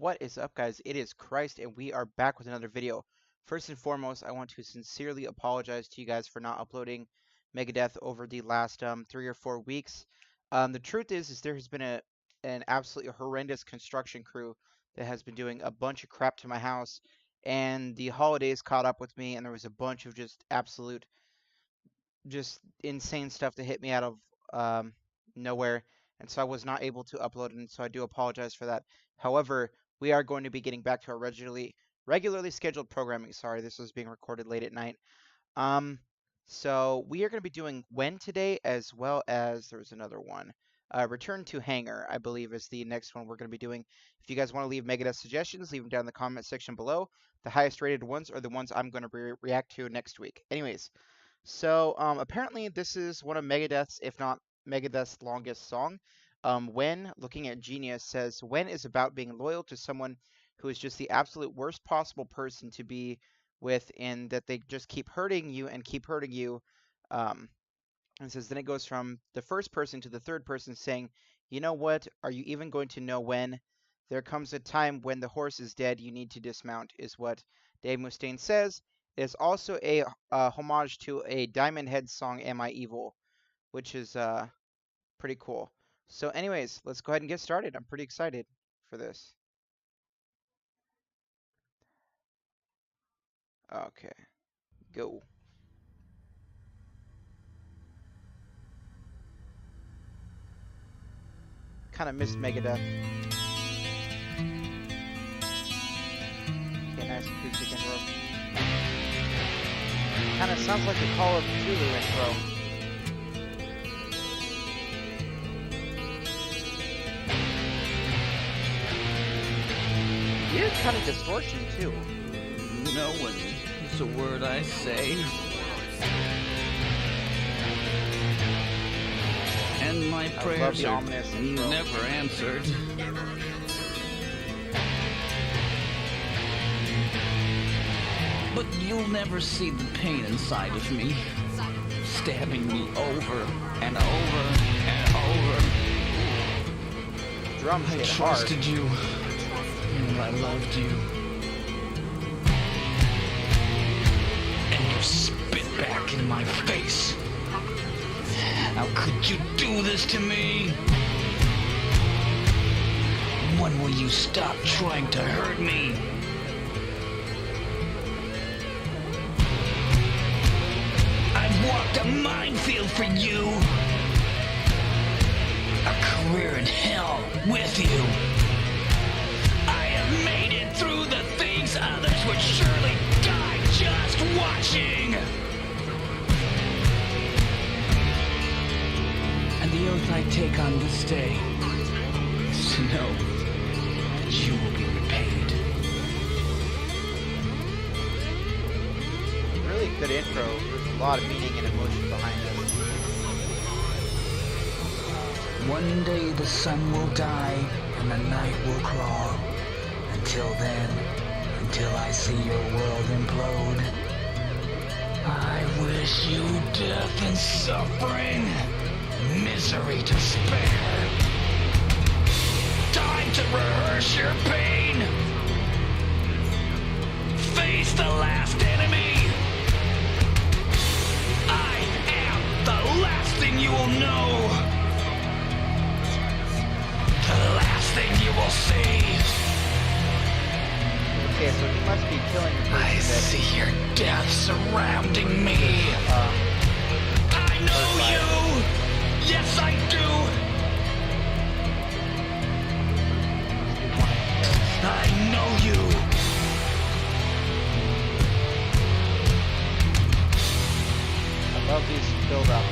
What is up, guys? It is Christ, and we are back with another video. First and foremost, I want to sincerely apologize to you guys for not uploading Megadeth over the last 3 or 4 weeks. The truth is there has been an absolutely horrendous construction crew that has been doing a bunch of crap to my house, and the holidays caught up with me, and there was a bunch of just insane stuff that hit me out of nowhere, and so I was not able to upload it, and so I do apologize for that. However, we are going to be getting back to our regularly scheduled programming. Sorry, this was being recorded late at night. So we are going to be doing When today, as well as there's another one. Return to Hangar, I believe, is the next one we're going to be doing. If you guys want to leave Megadeth suggestions, leave them down in the comment section below. The highest rated ones are the ones I'm going to react to next week. Anyways, so apparently this is one of Megadeth's, if not Megadeth's longest song. When, looking at Genius, says, When is about being loyal to someone who is just the absolute worst possible person to be with, in that they just keep hurting you and keep hurting you. And says, then it goes from the first person to the third person saying, you know what, are you even going to know when? There comes a time when the horse is dead, you need to dismount, is what Dave Mustaine says. It is also a homage to a Diamond Head song, Am I Evil, which is pretty cool. So anyways, let's go ahead and get started. I'm pretty excited for this. Okay, go. Kind of missed Megadeth. Okay, nice acoustic intro. Kind of sounds like the Call of Cthulhu intro. Weird kind of distortion too. No one is a word I say. And my prayers are never answered. But you'll never see the pain inside of me, stabbing me over and over and over. Drums I hit trusted hard. you, and I loved you. And you spit back in my face. How could you do this to me? When will you stop trying to hurt me? I've walked a minefield for you. A career in hell with you. I have made it through the things others would surely die just watching. And the oath I take on this day is to know that you will be repaid. Really good intro. There's a lot of meaning and emotion behind it. One day the sun will die and the night will crawl. Until then, until I see your world implode, I wish you death and suffering, misery to spare. Time to rehearse your pain. Face the last enemy. I am the last thing you will know. The last thing you will see. Okay, so he must be killing the person I that see your death surrounding me. I know you. Yes, I do. I know you. I love these build-up.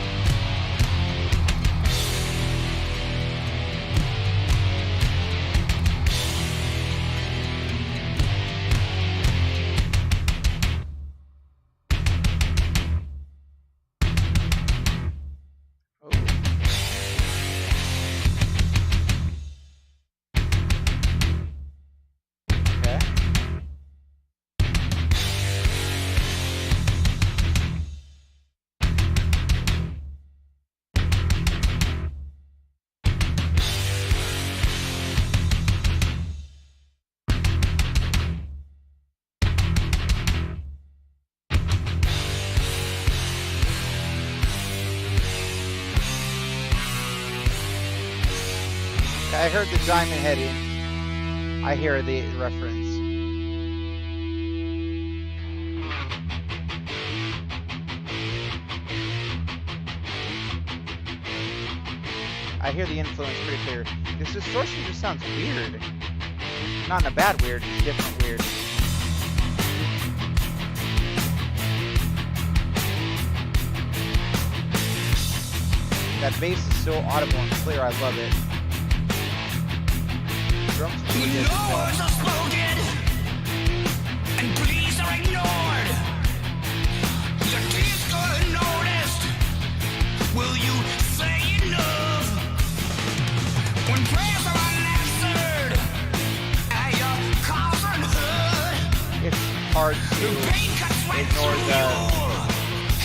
I heard the Diamond Head. I hear the reference. I hear the influence pretty clear. This distortion just sounds weird. Not in a bad weird, just different weird. That bass is so audible and clear, I love it. Drums really good. No words are spoken, and pleas are ignored. Your tears go unnoticed. Will you say enough? When prayers are unanswered, and your calls are unheard, It's hard to pain cuts right ignore through the. you.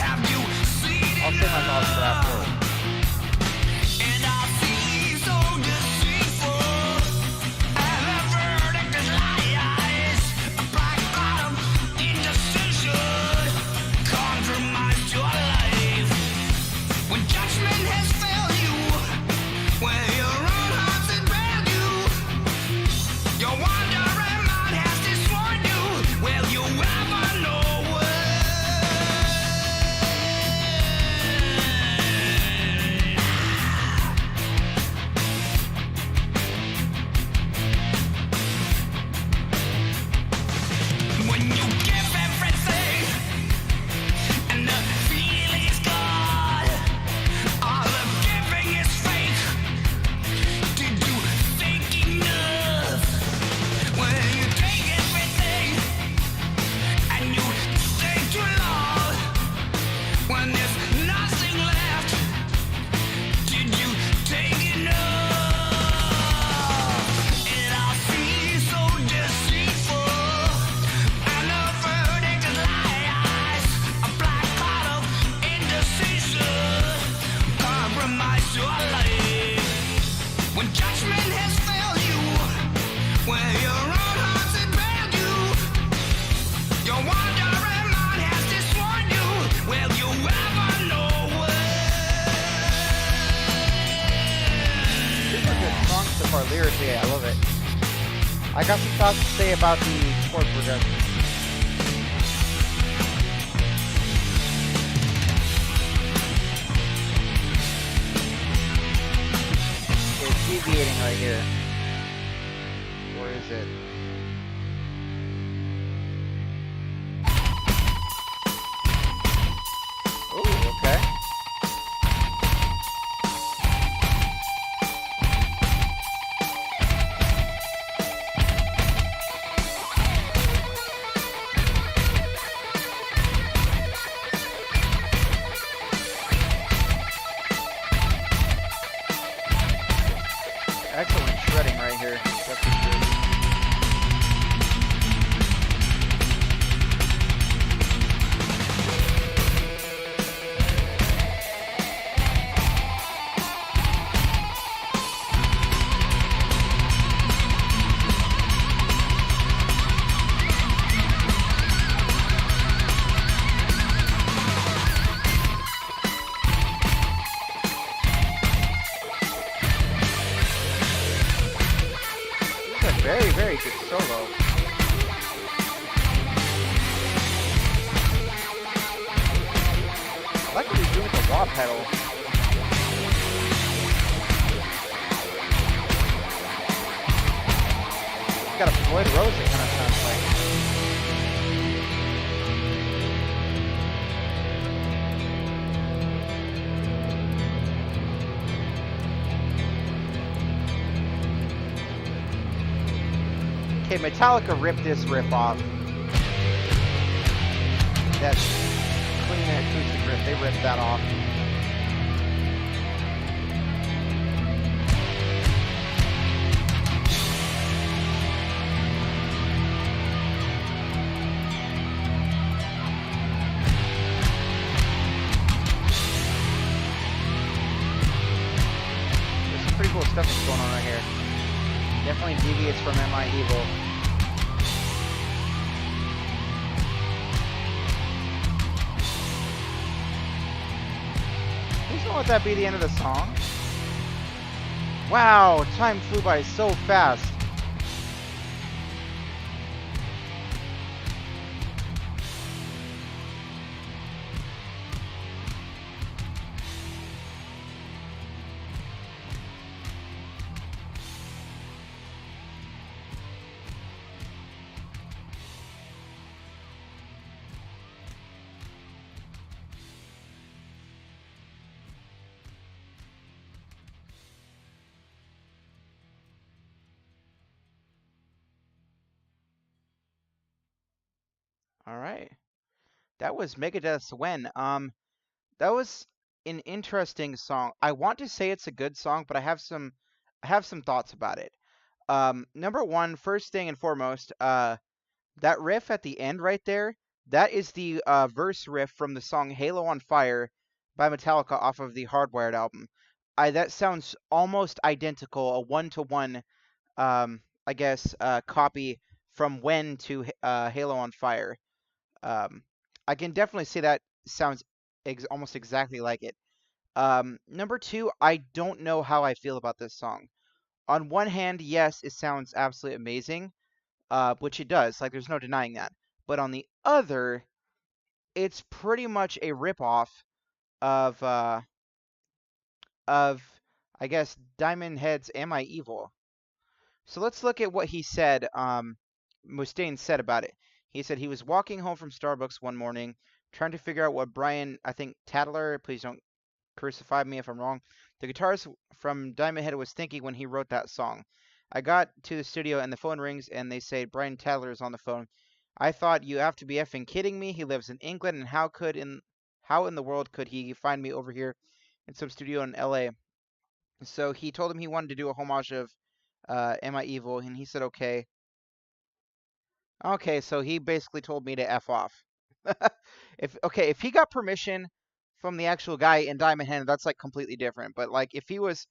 Have you seen I'll say my thoughts for after. And I feel so deceitful, and the verdict is lies. A black bottom indecision compromised your life. When judgment has failed you, when your own heart's failed you, your wandering mind has destroyed you. Will you ever know what? When you give everything and the feeling's gone, all the giving is fake. Did you think enough? When you take everything and you stay too long, when there's nothing left, did you take enough? It all seems so deceitful, and the verdict is lies. A black cloud of indecision compromise your life. When judgment has failed you, when your own heart's failed you, your wandering mind has destroyed you. Will you ever know what? These are good songs so far lyrically. I love it. I got some thoughts to say about the chord progression. It's deviating right here. Or is it? Ooh, okay. Excellent shredding right here. That's for sure. This is a very, very good solo. I like what he's doing with the wah pedal. It's got a Floyd Rose, it kind of sounds like. Okay, Metallica ripped this riff off. That clean acoustic riff, they ripped that off. There's some pretty cool stuff that's going on right here. Definitely deviates from MI Evil. Please don't let that be the end of the song. Wow, time flew by so fast. All right. That was Megadeth's When. That was an interesting song. I want to say it's a good song, but I have some thoughts about it. Number one, first thing and foremost, that riff at the end right there, that is the verse riff from the song Halo on Fire by Metallica off of the Hardwired album. That sounds almost identical, a one-to-one, I guess, copy from When to Halo on Fire. Um, I can definitely say that sounds almost exactly like it. Number two, I don't know how I feel about this song. On one hand, yes, it sounds absolutely amazing, which it does. Like, there's no denying that. But on the other, it's pretty much a ripoff of of I guess Diamond Head's "Am I Evil?" So let's look at what he said. Mustaine said about it. He said he was walking home from Starbucks one morning, trying to figure out what Brian, I think Tadler, please don't crucify me if I'm wrong, the guitarist from Diamond Head was thinking when he wrote that song. I got to the studio and the phone rings and they say Brian Tadler is on the phone. I thought you have to be effing kidding me. He lives in England and how in the world could he find me over here in some studio in LA? So he told him he wanted to do a homage of Am I Evil? And he said okay. Okay, so he basically told me to F off. If he got permission from the actual guy in Diamond Hand, that's like completely different. But like if he was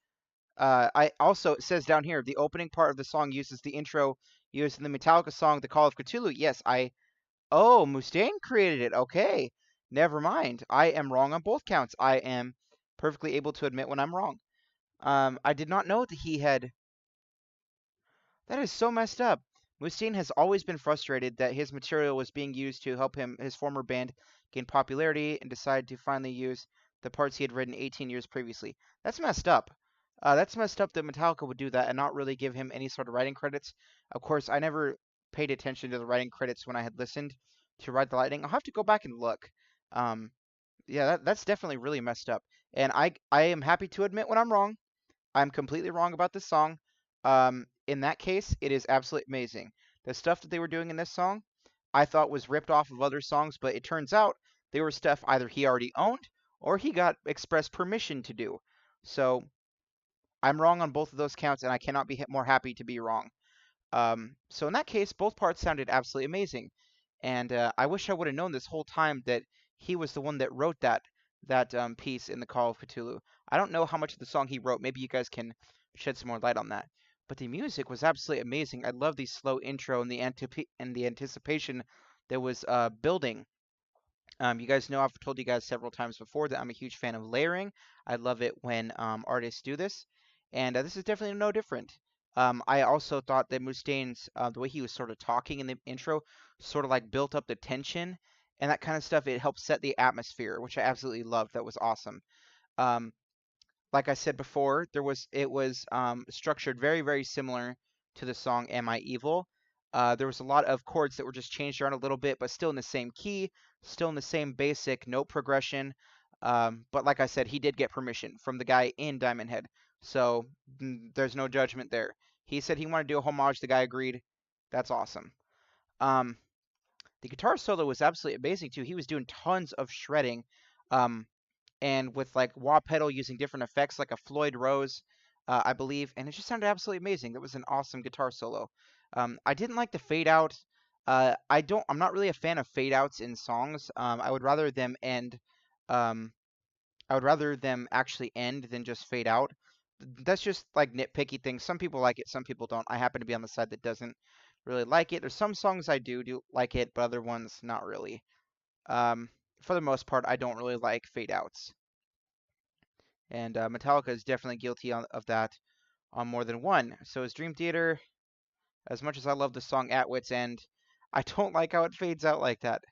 I also it says down here the opening part of the song uses the intro used in the Metallica song The Call of Cthulhu. Yes, Mustaine created it. Okay. Never mind. I am wrong on both counts. I am perfectly able to admit when I'm wrong. I did not know that he had that is so messed up. Mustaine has always been frustrated that his material was being used to help his former band gain popularity and decided to finally use the parts he had written 18 years previously. That's messed up. That's messed up that Metallica would do that and not really give him any sort of writing credits. Of course, I never paid attention to the writing credits when I had listened to Ride the Lightning. I'll have to go back and look. Um, yeah, that's definitely really messed up. And I am happy to admit when I'm wrong. I'm completely wrong about this song. In that case, it is absolutely amazing. The stuff that they were doing in this song, I thought was ripped off of other songs, but it turns out they were stuff either he already owned or he got express permission to do. So I'm wrong on both of those counts, and I cannot be more happy to be wrong. So in that case, both parts sounded absolutely amazing, and I wish I would have known this whole time that he was the one that wrote that piece in the Call of Cthulhu. I don't know how much of the song he wrote. Maybe you guys can shed some more light on that. But the music was absolutely amazing. I love the slow intro and the anticipation that was building. You guys know I've told you guys several times before that I'm a huge fan of layering. I love it when artists do this, and this is definitely no different. I also thought that Mustaine's the way he was sort of talking in the intro sort of like built up the tension and that kind of stuff. It helped set the atmosphere, which I absolutely loved. That was awesome. Um, like I said before, it was structured very, very similar to the song "Am I Evil?" There was a lot of chords that were just changed around a little bit, but still in the same key, still in the same basic note progression. But like I said, he did get permission from the guy in Diamond Head, so there's no judgment there. He said he wanted to do a homage. The guy agreed. That's awesome. Um, the guitar solo was absolutely amazing too. He was doing tons of shredding. Um, and with like wah pedal using different effects like a Floyd Rose, I believe, and it just sounded absolutely amazing. That was an awesome guitar solo. I didn't like the fade out. I'm not really a fan of fade outs in songs. Um, I would rather them actually end than just fade out. That's just like nitpicky things. Some people like it, some people don't. I happen to be on the side that doesn't really like it. There's some songs I do like it, but other ones not really. Um, for the most part, I don't really like fade outs. And Metallica is definitely guilty of that on more than one. So his Dream Theater, as much as I love the song At Wit's End, I don't like how it fades out like that.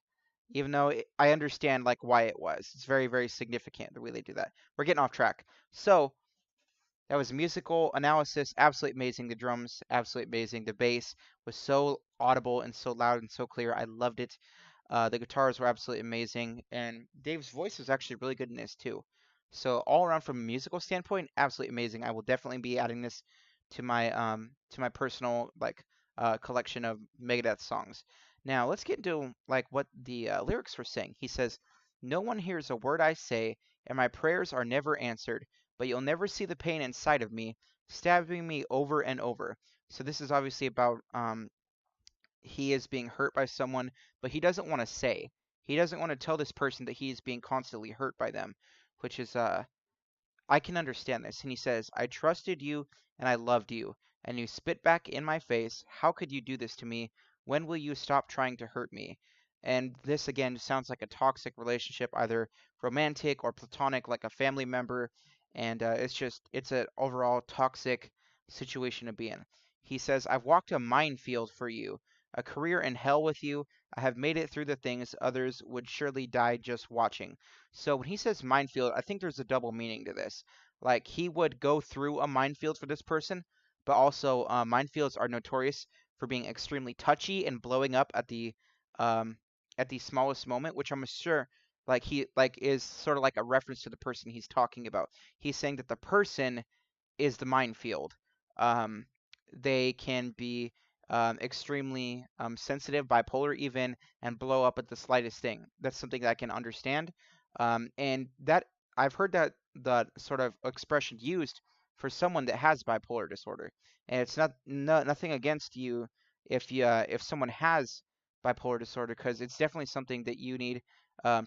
Even though I understand like why it was. It's very, very significant the way they do that. We're getting off track. So that was musical analysis, absolutely amazing. The drums, absolutely amazing. The bass was so audible and so loud and so clear. I loved it. The guitars were absolutely amazing, and Dave's voice was actually really good in this too. So all around from a musical standpoint, absolutely amazing. I will definitely be adding this to my personal like collection of Megadeth songs. Now let's get into like what the lyrics were saying. He says, "No one hears a word I say, and my prayers are never answered, but you'll never see the pain inside of me, stabbing me over and over." So this is obviously about he is being hurt by someone, but he doesn't want to say. He doesn't want to tell this person that he is being constantly hurt by them, which is I can understand this. And he says, "I trusted you and I loved you, and you spit back in my face. How could you do this to me? When will you stop trying to hurt me?" And this again sounds like a toxic relationship, either romantic or platonic, like a family member. And it's an overall toxic situation to be in. He says, "I've walked a minefield for you, a career in hell with you. I have made it through the things others would surely die just watching." So when he says minefield, I think there's a double meaning to this. Like he would go through a minefield for this person, but also minefields are notorious for being extremely touchy and blowing up um, at the smallest moment, which I'm sure like he like is sort of like a reference to the person he's talking about. He's saying that the person is the minefield. Um, they can be extremely sensitive, bipolar even, and blow up at the slightest thing. That's something that I can understand. And that I've heard that sort of expression used for someone that has bipolar disorder. And it's nothing against you if someone has bipolar disorder, because it's definitely something that you need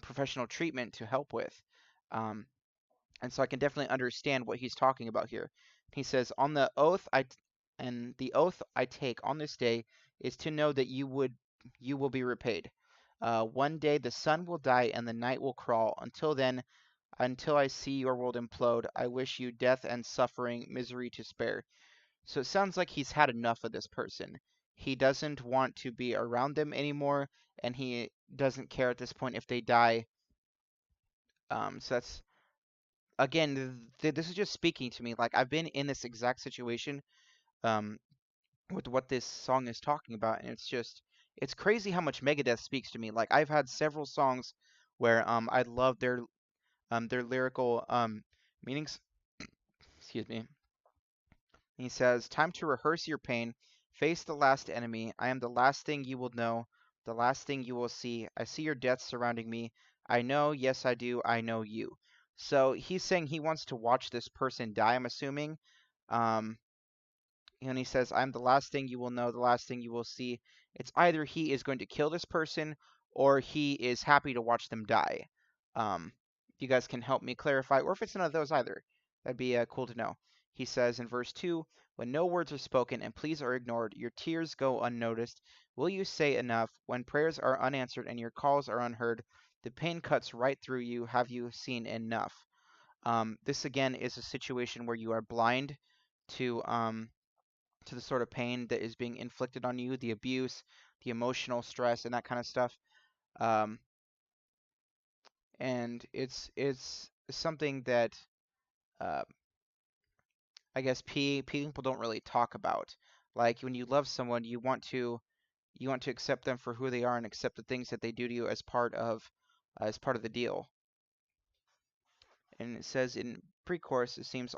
professional treatment to help with. Um, and so I can definitely understand what he's talking about here. He says, "On the oath and the oath I take on this day is to know that you will be repaid. One day the sun will die and the night will crawl. Until then, until I see your world implode, I wish you death and suffering, misery to spare." So it sounds like he's had enough of this person. He doesn't want to be around them anymore, and he doesn't care at this point if they die. So that's again, this is just speaking to me. Like I've been in this exact situation um, with what this song is talking about, and it's crazy how much Megadeth speaks to me. Like I've had several songs where I love their lyrical meanings. Excuse me. He says, "Time to rehearse your pain, face the last enemy. I am the last thing you will know, the last thing you will see. I see your death surrounding me. I know, yes, I do. I know you." So he's saying he wants to watch this person die, I'm assuming. Um, and he says, "I'm the last thing you will know, the last thing you will see." It's either he is going to kill this person or he is happy to watch them die. If you guys can help me clarify, or if it's none of those either, that'd be cool to know. He says in verse 2, "When no words are spoken and pleas are ignored, your tears go unnoticed. Will you say enough? When prayers are unanswered and your calls are unheard, the pain cuts right through you. Have you seen enough?" This again is a situation where you are blind to the sort of pain that is being inflicted on you, the abuse, the emotional stress, and that kind of stuff. Um, and it's something that uh, I guess people don't really talk about. Like when you love someone, you want to accept them for who they are and accept the things that they do to you as part of the deal. And it says in pre-chorus, it seems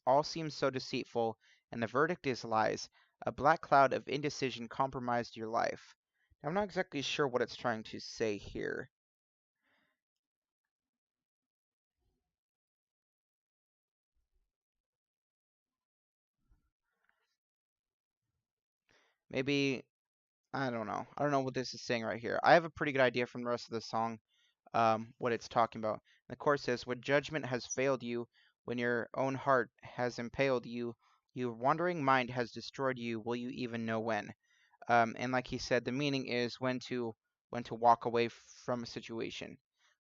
all seems so deceitful, and the verdict is lies. A black cloud of indecision compromised your life. Now, I'm not exactly sure what it's trying to say here. Maybe I don't know. I don't know what this is saying right here. I have a pretty good idea from the rest of the song, what it's talking about. The chorus says, "When judgment has failed you, when your own heart has impaled you, your wandering mind has destroyed you. Will you even know when?" And like he said, the meaning is when to walk away from a situation,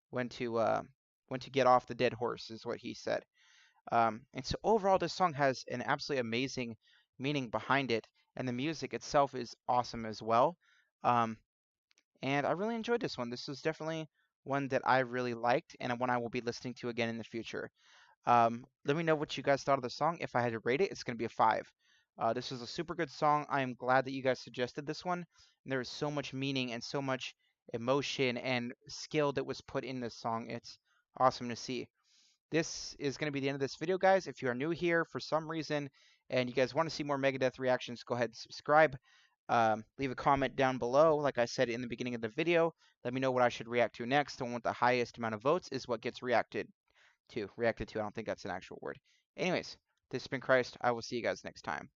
when to uh, when to get off the dead horse is what he said. And so overall, this song has an absolutely amazing meaning behind it, and the music itself is awesome as well. Um, and I really enjoyed this one. This was definitely one that I really liked, and one I will be listening to again in the future. Let me know what you guys thought of the song. If I had to rate it, it's going to be a 5. This was a super good song. I am glad that you guys suggested this one. And there is so much meaning and so much emotion and skill that was put in this song. It's awesome to see. This is going to be the end of this video, guys. If you are new here for some reason and you guys want to see more Megadeth reactions, go ahead and subscribe. Leave a comment down below. Like I said in the beginning of the video, let me know what I should react to next. The one with the highest amount of votes is what gets reacted to. Reacted to, I don't think that's an actual word. Anyways, this has been Christ. I will see you guys next time.